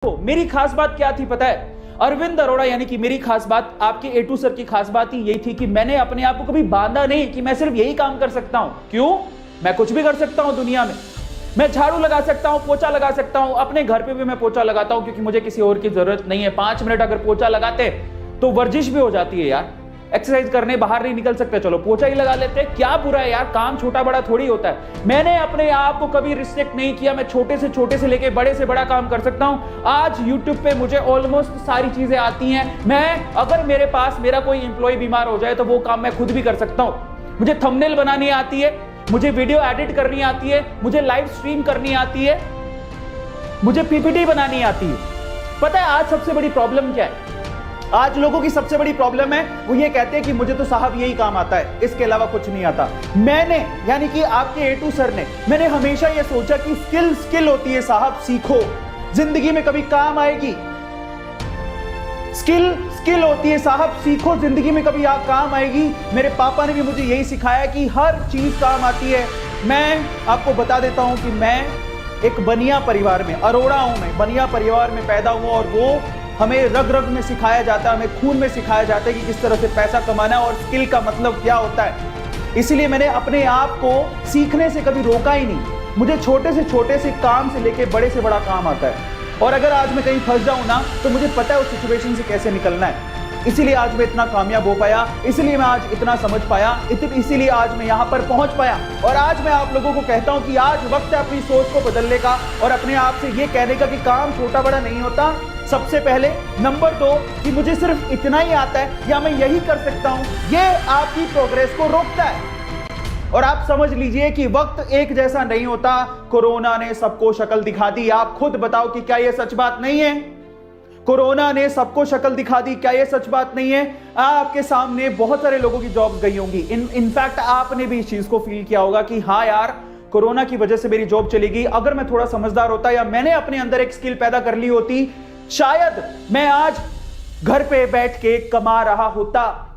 मेरी खास बात क्या थी पता है? अरविंद अरोड़ा यानी कि मेरी खास बात, आपके A2 सर की खास बात ही यही थी कि मैंने अपने आप को कभी बांधा नहीं कि मैं सिर्फ यही काम कर सकता हूं। क्यों? मैं कुछ भी कर सकता हूं दुनिया में। मैं झाड़ू लगा सकता हूं, पोछा लगा सकता हूं, अपने घर पे भी मैं पोछा लगाता हूं क्योंकि मुझे किसी और की जरूरत नहीं है। 5 मिनट अगर पोछा लगाते तो वर्जिश भी हो जाती है यार। एक्सरसाइज करने बाहर नहीं निकल सकते, चलो पोछा ही लगा लेते हैं, क्या बुरा है यार, काम छोटा बड़ा थोड़ी होता है। मैंने अपने आप को कभी रिस्ट्रिक्ट नहीं किया, मैं छोटे से लेके बड़े से बड़ा काम कर सकता हूं। आज YouTube पे मुझे ऑलमोस्ट सारी चीजें आती हैं। मैं अगर मेरे पास मेरा कोई एम्प्लॉय बीमार हो जाए तो वो काम मैं खुद भी कर सकता हूं। मुझे थंबनेल बनानी आती है, मुझे वीडियो एडिट करनी आती है, मुझे लाइव स्ट्रीम करनी आती है, मुझे PPT बनानी आती है। पता है आज सबसे बड़ी प्रॉब्लम क्या है? आज लोगों की सबसे बड़ी प्रॉब्लम है, वो ये कहते हैं कि मुझे तो साहब यही काम आता है, इसके अलावा कुछ नहीं आता। मैंने यानी कि आपके A2 सर ने, मैंने हमेशा ये सोचा कि स्किल होती है साहब, सीखो, जिंदगी में कभी काम आएगी। स्किल होती है साहब, सीखो, जिंदगी में कभी काम आएगी। मेरे पापा ने भी मुझे यही सिखाया कि हर चीज काम आती है। मैं आपको बता देता हूं कि मैं एक बनिया परिवार में, अरोड़ा हूं, मैं बनिया परिवार में पैदा हुआ और वो हमें रग रग में सिखाया जाता है, हमें खून में सिखाया जाता है कि किस तरह से पैसा कमाना है और स्किल का मतलब क्या होता है। इसलिए मैंने अपने आप को सीखने से कभी रोका ही नहीं। मुझे छोटे से काम से लेके बड़े से बड़ा काम आता है और अगर आज मैं कहीं फंस जाऊं ना तो मुझे पता है उस सिचुएशन से कैसे निकलना है। इसीलिए आज मैं इतना कामयाब हो पाया, इसलिए मैं आज इतना समझ पाया, इसीलिए आज मैं यहाँ पर पहुंच पाया। और आज मैं आप लोगों को कहता हूं कि आज वक्त है अपनी सोच को बदलने का और अपने आप से ये कहने का कि काम छोटा बड़ा नहीं होता। सबसे पहले नंबर 2 कि मुझे सिर्फ इतना ही आता है या मैं यही कर सकता हूं, ये आपकी प्रोग्रेस को रोकता है। और आप समझ लीजिए कि वक्त एक जैसा नहीं होता। कोरोना ने सबको शक्ल दिखा दी। आप खुद बताओ कि क्या यह सच बात नहीं है? कोरोना ने सबको शक्ल दिखा दी, क्या यह सच बात नहीं है? आपके सामने बहुत सारे लोगों की जॉब्स गई होंगी। इनफैक्ट आपने भी इस चीज को फील किया होगा कि हाँ यार, कोरोना की वजह से मेरी जॉब चली गई। अगर मैं थोड़ा समझदार होता या मैंने अपने अंदर एक स्किल पैदा कर ली होती, शायद मैं आज घर पे बैठ के कमा रहा होता।